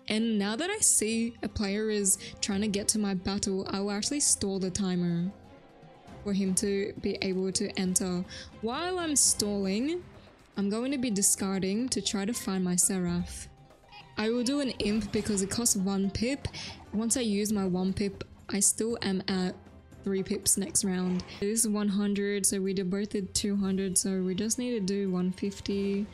And now that I see a player is trying to get to my battle, I will actually stall the timer for him to be able to enter. While I'm stalling, I'm going to be discarding to try to find my Seraph. I will do an imp because it costs 1 pip. Once I use my 1 pip, I still am at 3 pips next round. This is 100, so we both did 200, so we just need to do 150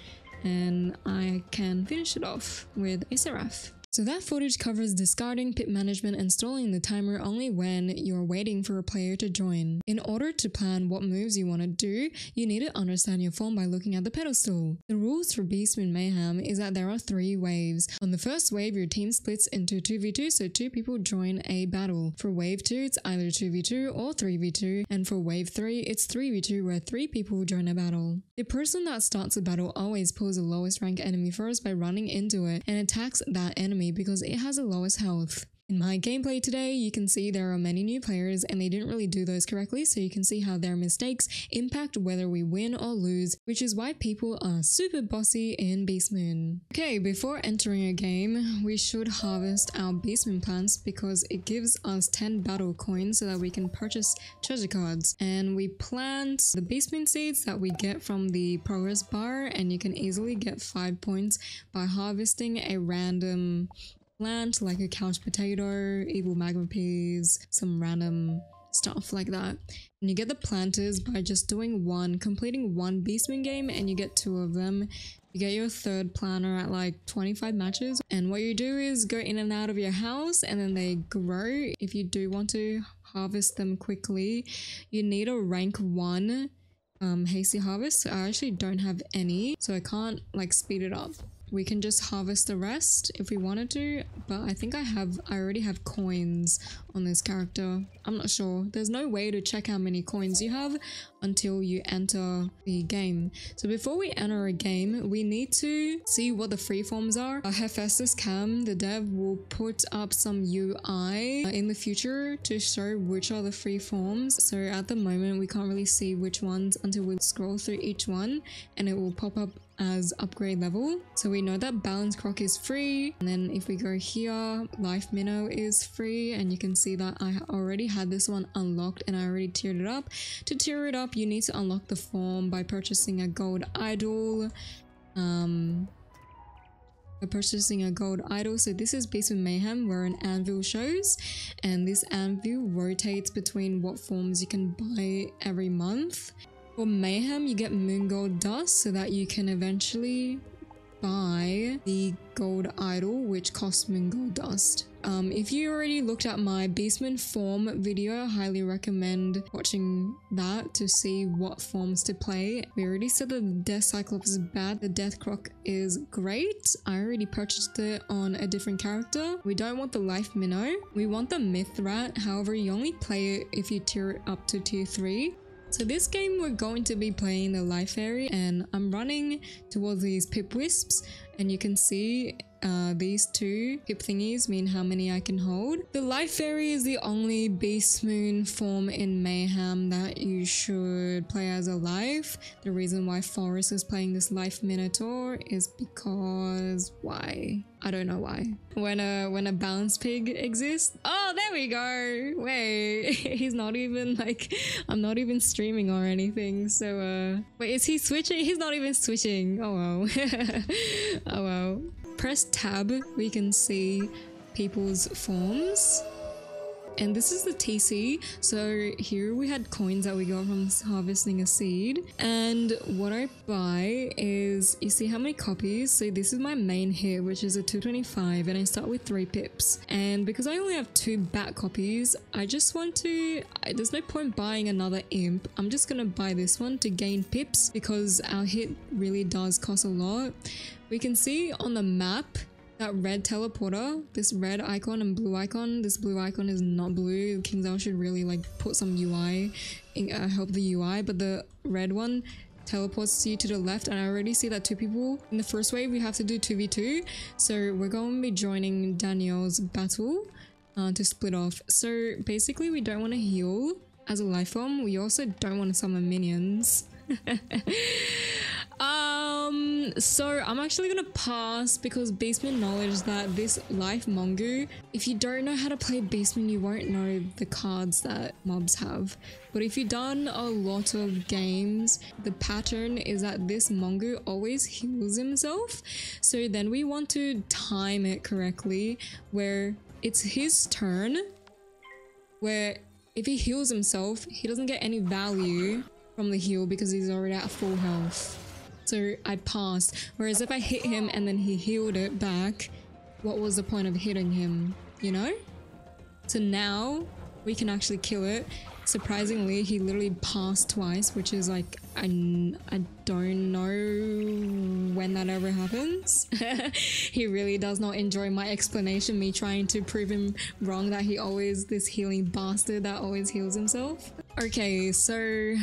and I can finish it off with a Seraph. So that footage covers discarding, pip management, and stalling the timer only when you're waiting for a player to join. In order to plan what moves you want to do, you need to understand your form by looking at the pedestal. The rules for beastmoon Mayhem is that there are 3 waves. On the first wave, your team splits into 2v2, so 2 people join a battle. For wave 2, it's either 2v2 or 3v2, and for wave 3, it's 3v2 where 3 people join a battle. The person that starts a battle always pulls the lowest rank enemy first by running into it and attacks that enemy because it has the lowest health. In my gameplay today, you can see there are many new players and they didn't really do those correctly, so you can see how their mistakes impact whether we win or lose, which is why people are super bossy in beastmoon. Okay, before entering a game, we should harvest our beastmoon plants because it gives us 10 battle coins so that we can purchase treasure cards. And we plant the beastmoon seeds that we get from the progress bar, and you can easily get 5 points by harvesting a random plant like a couch potato, evil magma peas, some random stuff like that. And you get the planters by just doing completing 1 beastmoon game, and you get 2 of them. You get your 3rd planter at like 25 matches, and what you do is go in and out of your house and then they grow. If you do want to harvest them quickly, you need a rank 1 hasty harvest. So I actually don't have any, so I can't like speed it up. We can just harvest the rest if we wanted to, but I think I already have coins on this character. I'm not sure. There's no way to check how many coins you have until you enter the game. So before we enter a game, we need to see what the freeforms are. Hephaestus Cam, the dev, will put up some UI in the future to show which are the freeforms. So at the moment, we can't really see which ones until we scroll through each one, and it will pop up as upgrade level. So we know that balance croc is free, and then if we go here, life minnow is free, and you can see that I already had this one unlocked and I already tiered it up. To tier it up, you need to unlock the form by purchasing a gold idol. So this is beastmoon Mayhem, where an anvil shows, and this anvil rotates between what forms you can buy every month. For Mayhem, you get moon gold dust so that you can eventually buy the gold idol, which costs moon gold dust. If you already looked at my beastmoon form video, I highly recommend watching that to see what forms to play. We already said that the Death Cyclops is bad, the Death Croc is great. I already purchased it on a different character. We don't want the Life Minnow, we want the Myth Rat, however you only play it if you tier it up to tier 3. So this game we're going to be playing the Life Fairy, and I'm running towards these pip wisps, and you can see these 2 pip thingies mean how many I can hold. The Life Fairy is the only beastmoon form in Mayhem that you should play as a life. The reason why Forest is playing this Life Minotaur is because why? I don't know why. When a balanced pig exists. Oh, there we go. Wait, he's not even like, I'm not even streaming or anything. So wait, is he switching? He's not even switching. Oh well. Oh well. Press tab, we can see people's forms. And this is the TC. So here we had coins that we got from harvesting a seed. And what I buy is, you see how many copies? So this is my main hit, which is a 225, and I start with 3 pips. And because I only have 2 bat copies, I just want to, there's no point buying another imp. I'm just gonna buy this one to gain pips because our hit really does cost a lot. We can see on the map that red teleporter, this red icon and blue icon. This blue icon is not blue. KingsL should really like put some UI, help the UI, but the red one teleports you to the left, and I already see that 2 people. In the first wave, we have to do 2v2. So we're going to be joining Danielle's battle to split off. So basically, we don't want to heal as a life form. We also don't want to summon minions. So I'm actually gonna pass because Beastmoon acknowledged that this life Mongu, if you don't know how to play Beastmoon, you won't know the cards that mobs have. But if you've done a lot of games, the pattern is that this Mongu always heals himself. So then we want to time it correctly where it's his turn, where if he heals himself, he doesn't get any value from the heal because he's already at full health. So I passed. Whereas if I hit him and then he healed it back, what was the point of hitting him, you know? So now we can actually kill it. Surprisingly, he literally passed twice, which is like, I don't know when that ever happens. He really does not enjoy my explanation, me trying to prove him wrong that he always, this healing bastard that always heals himself. Okay, so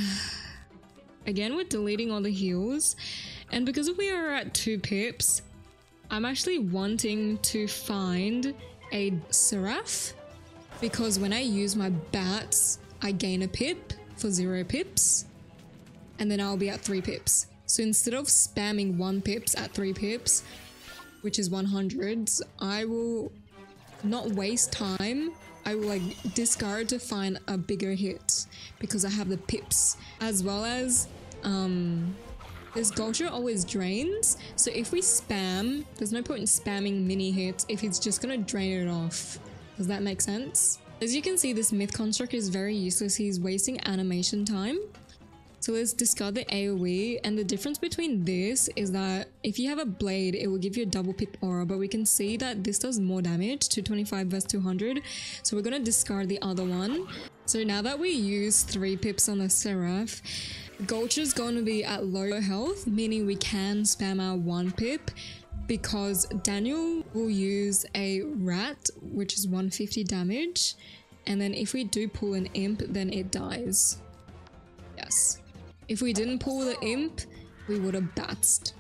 again, we're deleting all the heals. And because we are at 2 pips, I'm actually wanting to find a Seraph, because when I use my bats, I gain a pip for 0 pips, and then I'll be at 3 pips. So instead of spamming 1 pips at 3 pips, which is 100s, I will not waste time. I will like discard to find a bigger hit because I have the pips, as well as this Gulcher always drains. So if we spam, there's no point in spamming mini hits if it's just gonna drain it off. Does that make sense? As you can see, this myth construct is very useless. He's wasting animation time. So let's discard the AoE, and the difference between this is that if you have a blade, it will give you a double pip aura, but we can see that this does more damage, 225 versus 200. So we're gonna discard the other one. So now that we use 3 pips on the Seraph, Gulcher's gonna be at low health, meaning we can spam our 1 pip, because Daniel will use a rat, which is 150 damage, and then if we do pull an imp, then it dies. Yes. If we didn't pull the imp, we would have batsed.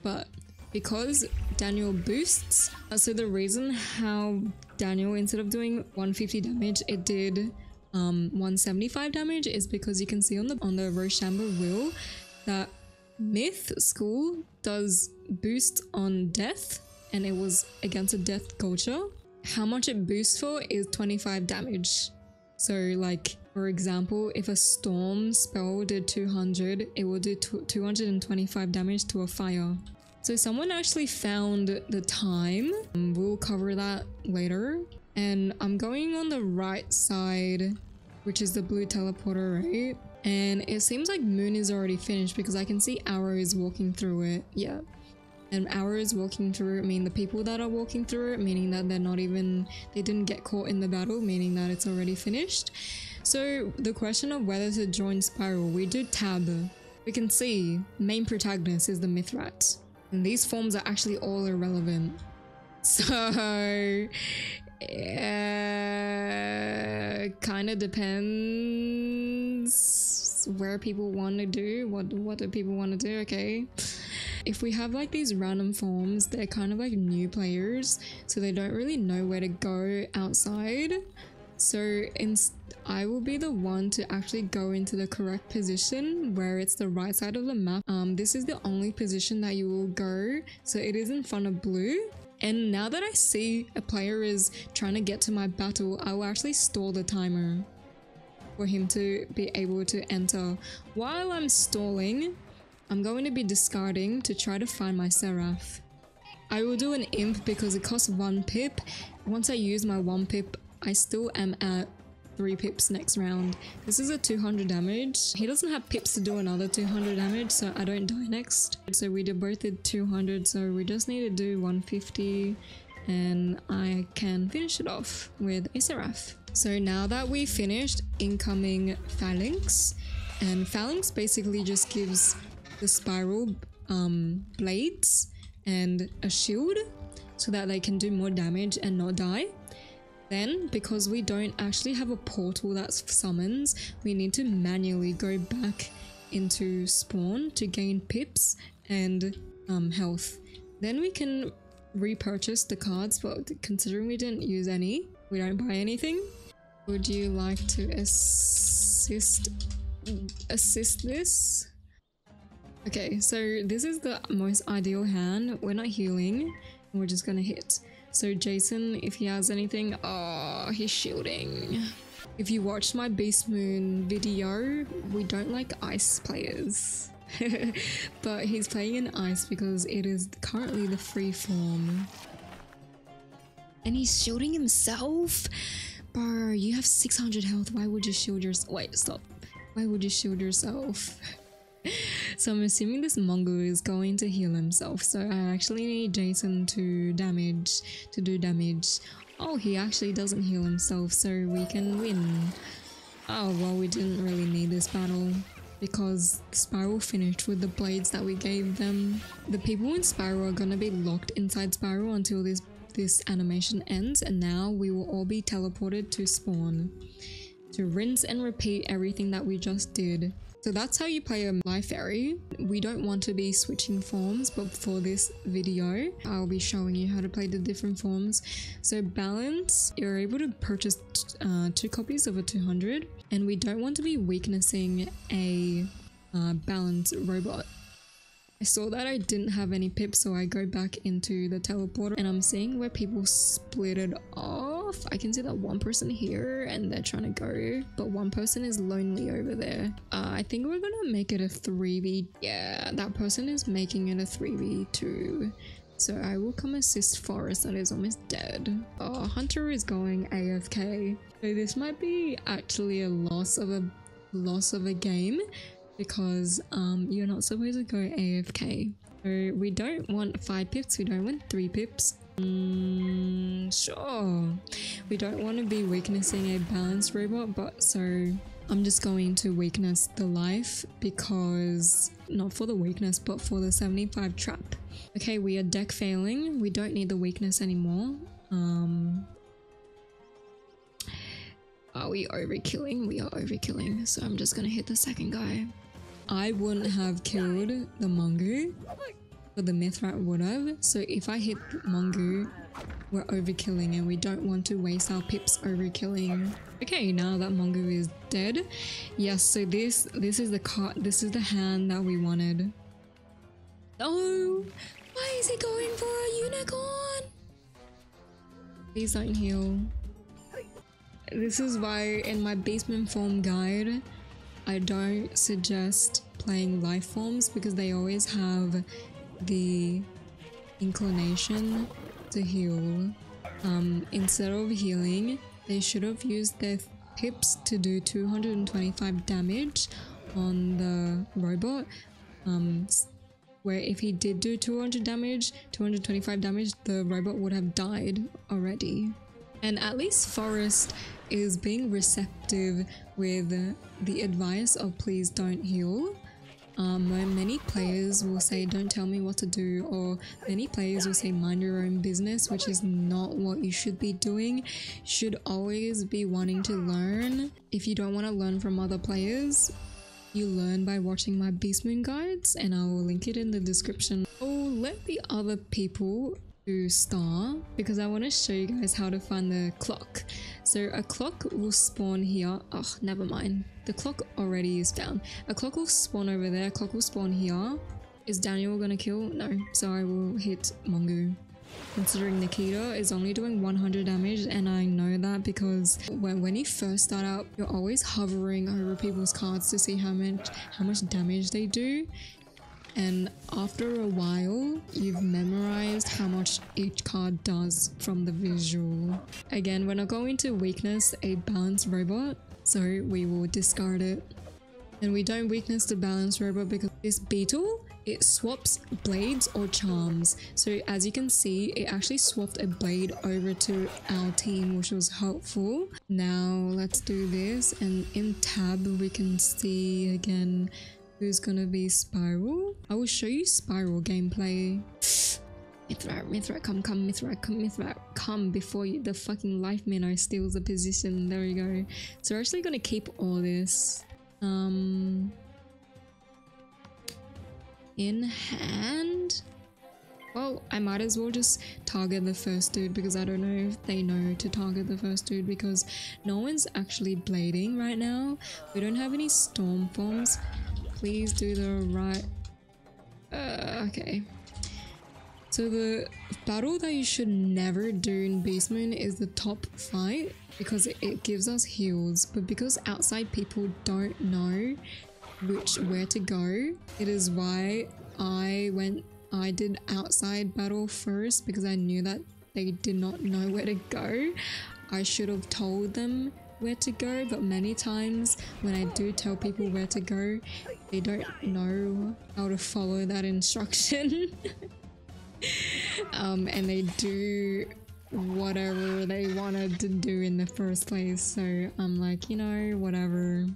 But because Daniel boosts, so the reason how Daniel, instead of doing 150 damage, it did 175 damage is because you can see on the Rochambeau wheel that Myth School does boost on death, and it was against a death culture. How much it boosts for is 25 damage. So like, for example, if a storm spell did 200, it will do 225 damage to a fire. So someone actually found the time. We'll cover that later. And I'm going on the right side, which is the blue teleporter, right? And it seems like Moon is already finished because I can see arrows walking through it. Yeah. And arrows walking through it mean the people that are walking through it, meaning that they're not even, they didn't get caught in the battle, meaning that it's already finished. So the question of whether to join Spiral, we do tab. We can see main protagonist is the Myth Rat. And these forms are actually all irrelevant. So kind of depends where people want to do, what do people want to do, okay? If we have like these random forms, they're kind of like new players, so they don't really know where to go outside. So I will be the one to actually go into the correct position where it's the right side of the map. This is the only position that you will go, so it is in front of blue. And now that I see a player is trying to get to my battle, I will actually stall the timer for him to be able to enter. While I'm stalling, I'm going to be discarding to try to find my Seraph. I will do an imp because it costs 1 pip. Once I use my 1 pip, I still am at 3 pips next round. This is a 200 damage. He doesn't have pips to do another 200 damage, so I don't die next. So we both did 200, so we just need to do 150 and I can finish it off with a Seraph. So now that we finished, incoming Phalanx, and Phalanx basically just gives the Spiral blades and a shield so that they can do more damage and not die. Then, because we don't actually have a portal that summons, we need to manually go back into spawn to gain pips and health. Then we can repurchase the cards, but considering we didn't use any, we don't buy anything. Would you like to assist this? Okay, so this is the most ideal hand. We're not healing. We're just gonna hit. So Jason, if he has anything, oh, he's shielding. If you watched my beastmoon video, we don't like ice players. But he's playing in ice because it is currently the free form. And he's shielding himself? Bro, you have 600 health. Why would you shield yourself? Wait, stop. Why would you shield yourself? So I'm assuming this Mongo is going to heal himself. So I actually need Jason to do damage. Oh, he actually doesn't heal himself, so we can win. Oh, well, we didn't really need this battle because Spiral finished with the blades that we gave them. The people in Spiral are gonna be locked inside Spiral until this animation ends, and now we will all be teleported to spawn to rinse and repeat everything that we just did. So that's how you play a life fairy. We don't want to be switching forms, but for this video, I'll be showing you how to play the different forms. So balance, you're able to purchase 2 copies of a 200, and we don't want to be weaknessing a balance robot. I saw that I didn't have any pips, so I go back into the teleporter and I'm seeing where people split it off. I can see that one person here and they're trying to go, but one person is lonely over there. I think we're gonna make it a 3v. Yeah, that person is making it a 3v2. So I will come assist Forest that is almost dead. Oh, Hunter is going AFK. So this might be actually a loss of a game, because you're not supposed to go AFK. So we don't want 5 pips, we don't want 3 pips. Sure. We don't want to be weaknessing a balanced robot, but so I'm just going to weakness the life, because not for the weakness but for the 75 trap. Okay, we are deck failing. We don't need the weakness anymore. Are we overkilling? We are overkilling. So I'm just gonna hit the second guy. I wouldn't have killed the Mongo, but the Mithrat would have. So if I hit Mongo, we're overkilling and we don't want to waste our pips overkilling. Okay, now that Mongo is dead. Yes, so this is the card, this is the hand that we wanted. No! Why is he going for a unicorn? Please don't heal. This is why in my basement form guide, I don't suggest playing life forms, because they always have the inclination to heal. Instead of healing, they should have used their pips to do 225 damage on the robot. Where if he did do 225 damage, the robot would have died already. And at least Forest is being receptive with the advice of please don't heal. Many players will say don't tell me what to do, or many players will say mind your own business, which is not what you should be doing. You should always be wanting to learn. If you don't want to learn from other players, you learn by watching my beastmoon guides, and I will link it in the description. Oh, let the other people do star, because I want to show you guys how to find the clock. So a clock will spawn here. Oh, never mind. The clock already is found. A clock will spawn over there. A clock will spawn here. Is Daniel gonna kill? No. So I will hit Mongo. Considering Nikita is only doing 100 damage, and I know that because when you first start out, you're always hovering over people's cards to see how much damage they do. And after a while, you've memorized how much each card does from the visual. Again, we're not going to weakness a balanced robot, so we will discard it. And we don't weakness the balanced robot because this beetle, it swaps blades or charms. So as you can see, it actually swapped a blade over to our team, which was helpful. Now let's do this, and in tab we can see again who's gonna be Spiral. I will show you Spiral gameplay. Mithrat, come, Mithrat, come before the fucking life minnow steals the position. There we go. So we're actually gonna keep all this. In hand? Well, I might as well just target the first dude, because I don't know if they know to target the first dude, because no one's actually blading right now. We don't have any storm forms. Please do the right Okay. So the battle that you should never do in Beastmoon is the top fight because it gives us heals, but because outside people don't know where to go, it is why I did outside battle first, because I knew that they did not know where to go. I should have told them where to go, but many times when I do tell people where to go, they don't know how to follow that instruction. And they do whatever they wanted to do in the first place, so I'm like, you know, whatever.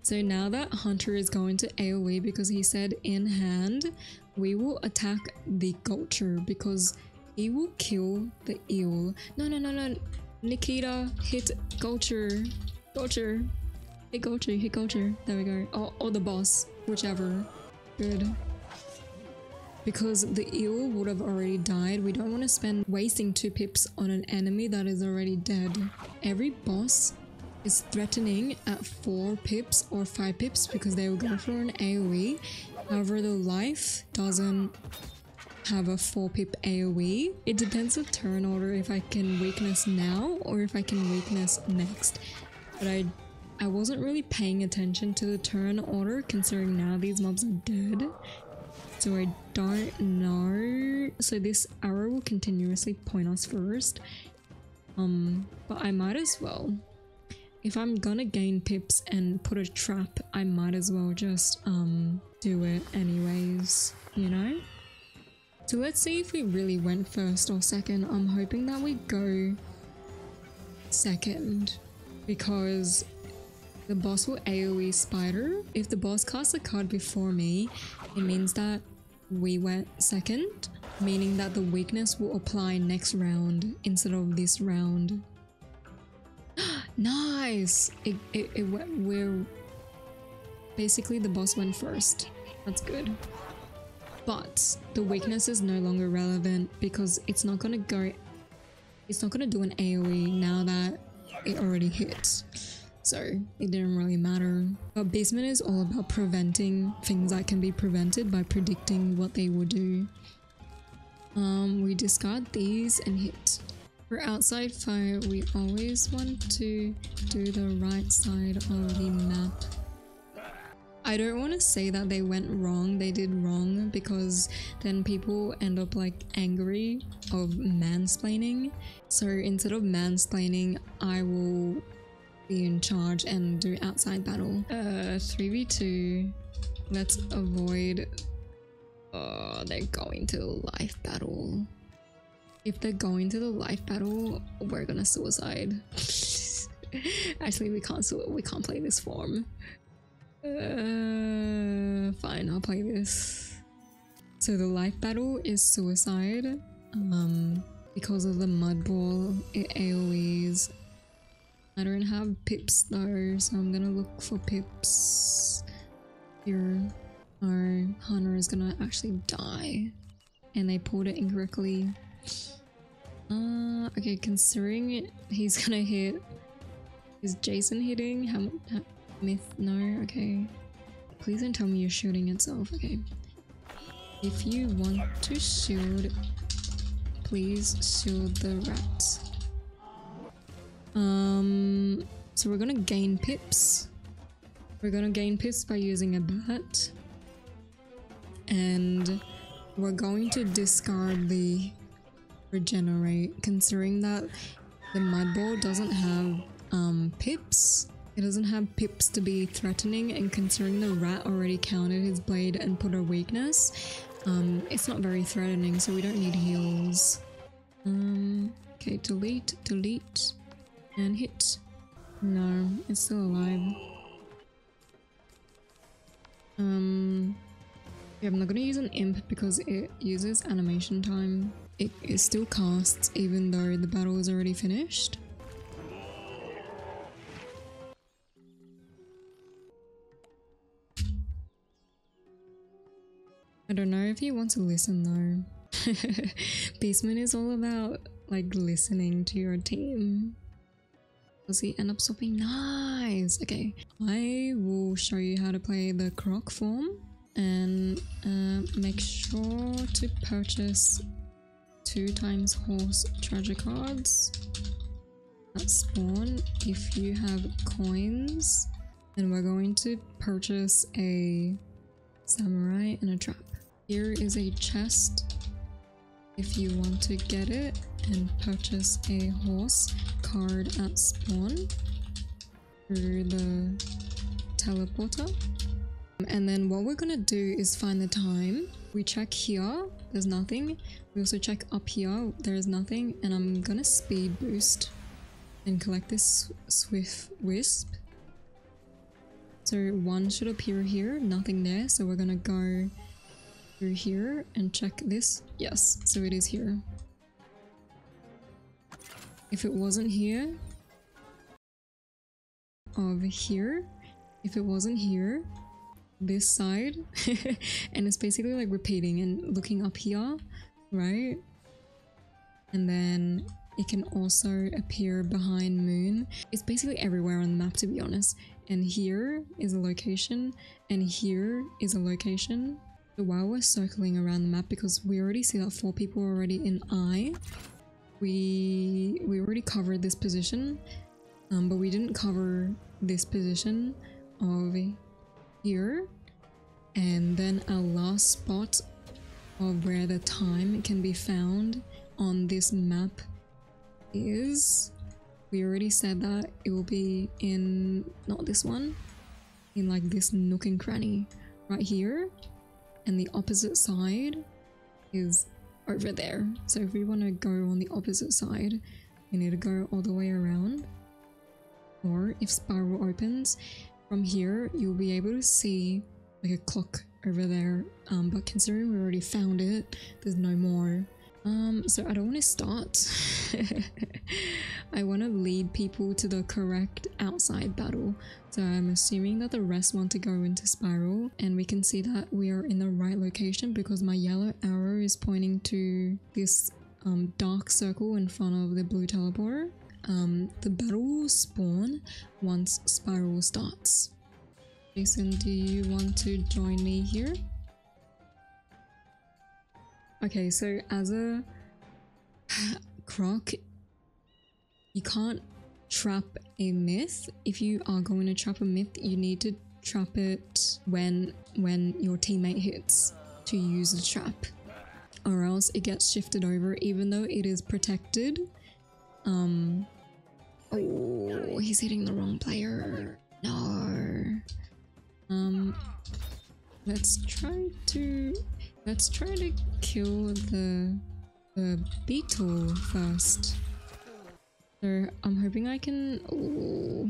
So now that Hunter is going to AoE because he said in hand, we will attack the Gulcher because he will kill the eel. No, Nikita, hit Gulcher. Hit Gulcher. There we go. Or the boss, whichever. Good. Because the eel would have already died, we don't want to spend wasting 2 pips on an enemy that is already dead. Every boss is threatening at 4 pips or 5 pips because they will go for an AoE. However, the life doesn't have a 4 pip AoE. It depends on turn order if I can weakness now or if I can weakness next. But I wasn't really paying attention to the turn order considering now these mobs are dead. So I don't know. So this arrow will continuously point us first. But I might as well. If I'm gonna gain pips and put a trap, I might as well just do it anyways, you know? So let's see if we really went first or second. I'm hoping that we go second because the boss will AoE spider. If the boss casts a card before me, it means that we went second, meaning that the weakness will apply next round instead of this round. Nice! We're basically the boss went first. That's good. But the weakness is no longer relevant because it's not gonna do an AoE now that it already hit. So it didn't really matter. But Beastmoon is all about preventing things that can be prevented by predicting what they will do. We discard these and hit. For outside fire, we always want to do the right side of the map. I don't want to say that they went wrong, they did wrong, because then people end up like angry of mansplaining. So instead of mansplaining, I will be in charge and do outside battle. 3v2. Let's avoid... Oh, they're going to the life battle. If they're going to the life battle, we're gonna suicide. Actually, we can't play this form. Fine, I'll play this. So the life battle is suicide. Because of the mud ball, it AoEs. I don't have pips though, so I'm gonna look for pips here. Our Hunter is gonna actually die. And they pulled it incorrectly. Okay, considering he's gonna hit... Is Jason hitting? Myth? No? Okay. Please don't tell me you're shooting itself. Okay. If you want to shield, please shield the rat. So we're gonna gain pips. We're gonna gain pips by using a bat. And we're going to discard the regenerate, considering that the mud ball doesn't have pips. It doesn't have pips to be threatening, and considering the rat already counted his blade and put a weakness, it's not very threatening, so we don't need heals. Okay, delete, and hit. No, it's still alive. Yeah, I'm not gonna use an imp because it uses animation time. It still casts even though the battle is already finished. I don't know if he wants to listen though. Beastmoon is all about like listening to your team. Does he end up stopping? Nice! Okay, I will show you how to play the croc form. and make sure to purchase 2x horse treasure cards at spawn if you have coins, and we're going to purchase a samurai and a trap. Here is a chest if you want to get it, and purchase a horse card at spawn through the teleporter. And then what we're gonna do is find the time. We check here, there's nothing. We also check up here, there is nothing. And I'm gonna speed boost and collect this swift wisp. So one should appear here, nothing there. So we're gonna go through here and check this. Yes, so it is here. If it wasn't here, over here, if it wasn't here, this side, and it's basically like repeating and looking up here, right? And then it can also appear behind moon. It's basically everywhere on the map, to be honest. And here is a location, and here is a location. So while we're circling around the map, because we already see that 4 people are already in I, we already covered this position, but we didn't cover this position of here. And then our last spot of where the time can be found on this map is, we already said that it will be in, not this one, in like this nook and cranny right here, and the opposite side is over there. So if we want to go on the opposite side, we need to go all the way around. Or if spiral opens from here, you'll be able to see like a clock over there, but considering we already found it, there's no more. So I don't want to start. I want to lead people to the correct outside battle. So I'm assuming that the rest want to go into spiral, and we can see that we are in the right location because my yellow arrow is pointing to this dark circle in front of the blue teleporter. The battle will spawn once spiral starts. Jason, do you want to join me here? Okay, so as a croc, you can't trap a myth. If you are going to trap a myth, you need to trap it when your teammate hits to use the trap, or else it gets shifted over even though it is protected. Oh, he's hitting the wrong player. No. Let's try to kill the beetle first. So I'm hoping I can. Ooh.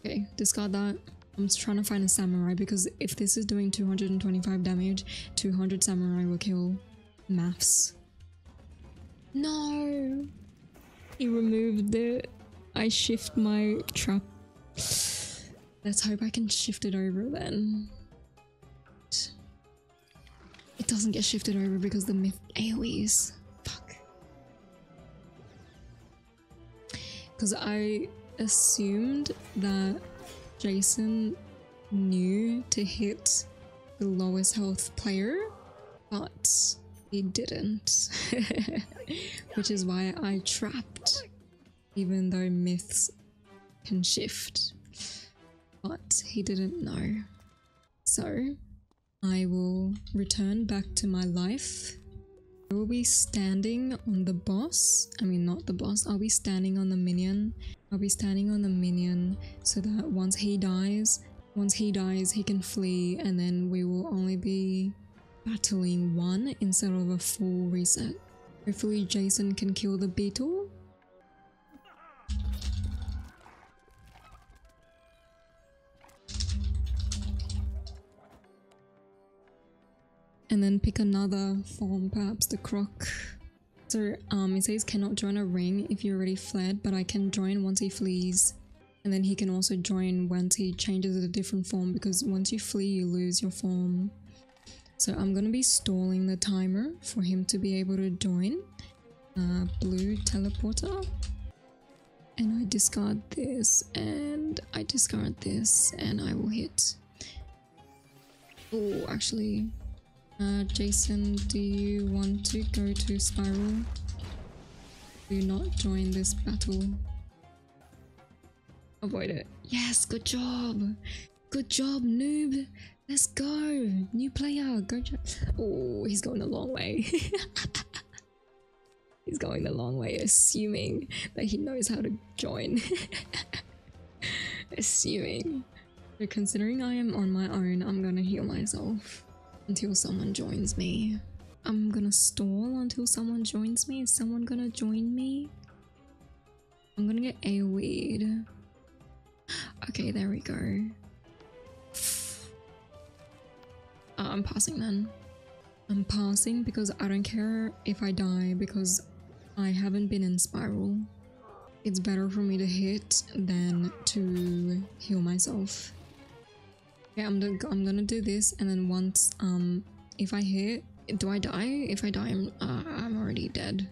Okay, discard that. I'm just trying to find a samurai because if this is doing 225 damage, 200 samurai will kill maths. No! He removed it. I shift my trap. Let's hope I can shift it over then. It doesn't get shifted over because the myth AoEs. Fuck. Because I assumed that Jason knew to hit the lowest health player, but he didn't. Which is why I trapped, even though myths can shift. But he didn't know. So I will return back to my life. I will be standing on the boss. I mean, not the boss. I'll be standing on the minion. I'll be standing on the minion so that once he dies, he can flee, and then we will only be battling one instead of a full reset. Hopefully Jason can kill the beetle. And then pick another form, perhaps the croc. So it says cannot join a ring if you already fled, but I can join once he flees. And then he can also join once he changes a different form, because once you flee you lose your form. So I'm gonna be stalling the timer for him to be able to join. Blue teleporter. and I discard this, and I discard this, and I will hit. Oh, actually, Jason, do you want to go to Spiral? Do not join this battle. Avoid it. Yes, good job. Good job, noob. Let's go. New player. Go. Oh, he's going a long way. He's going the long way, assuming that he knows how to join. Assuming. So considering I am on my own, I'm gonna heal myself until someone joins me. I'm gonna stall until someone joins me. Is someone gonna join me? I'm gonna get AoE'd. Okay, there we go. I'm passing then. I'm passing because I don't care if I die because I haven't been in Spiral. It's better for me to hit than to heal myself. Yeah, I'm gonna do this, and then once if I hit, do I die? If I die, I'm already dead.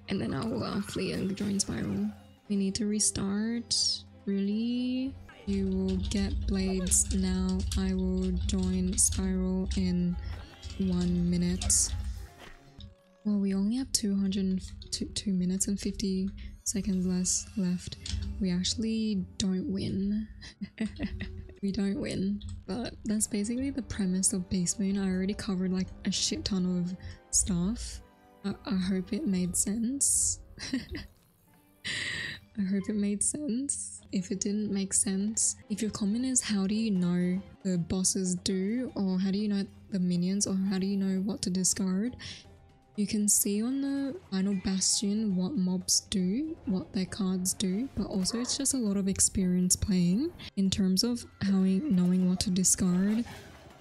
And then I'll flee and join Spiral. We need to restart. Really? You will get blades now. I will join Spiral in 1 minute. Well, we only have 2 minutes and 50 seconds left. We actually don't win. We don't win, but that's basically the premise of beastmoon. I already covered like a shit ton of stuff. I hope it made sense. I hope it made sense. If it didn't make sense, if your comment is how do you know the bosses do, or how do you know the minions, or how do you know what to discard, you can see on the final bastion what mobs do, what their cards do, but also it's just a lot of experience playing. In terms of knowing what to discard,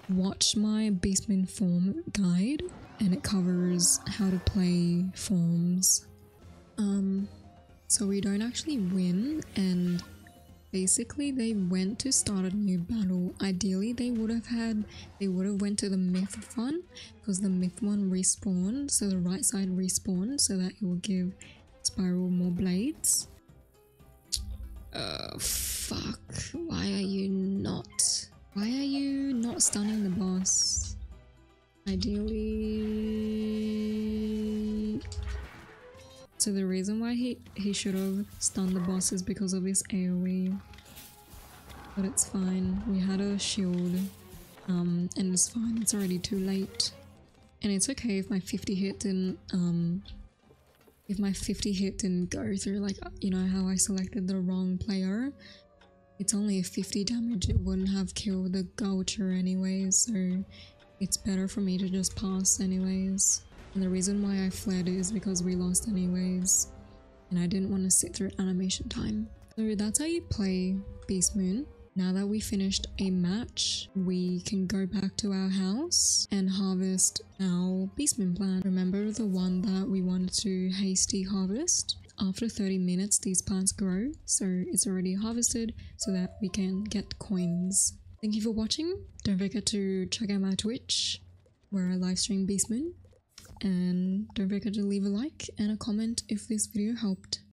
watch my beastmoon form guide, and it covers how to play forms. So we don't actually win, and basically they went to start a new battle. Ideally they would have went to the myth one, because the myth one respawned, so the right side respawned, so that it will give Spiral more blades. Fuck. Why are you not stunning the boss? Ideally. So the reason why he should have stunned the boss is because of his AoE. But it's fine. We had a shield. And it's fine. It's already too late. And it's okay if my 50 hit didn't go through, like, you know how I selected the wrong player. It's only a 50 damage. It wouldn't have killed the Gulcher anyways, so it's better for me to just pass anyways. And the reason why I fled is because we lost anyways, and I didn't want to sit through animation time. So that's how you play beastmoon. Now that we finished a match, we can go back to our house and harvest our beastmoon plant. Remember the one that we wanted to hasty harvest? After 30 minutes these plants grow, so it's already harvested so that we can get coins. Thank you for watching. Don't forget to check out my Twitch where I live stream beastmoon. And don't forget to leave a like and a comment if this video helped.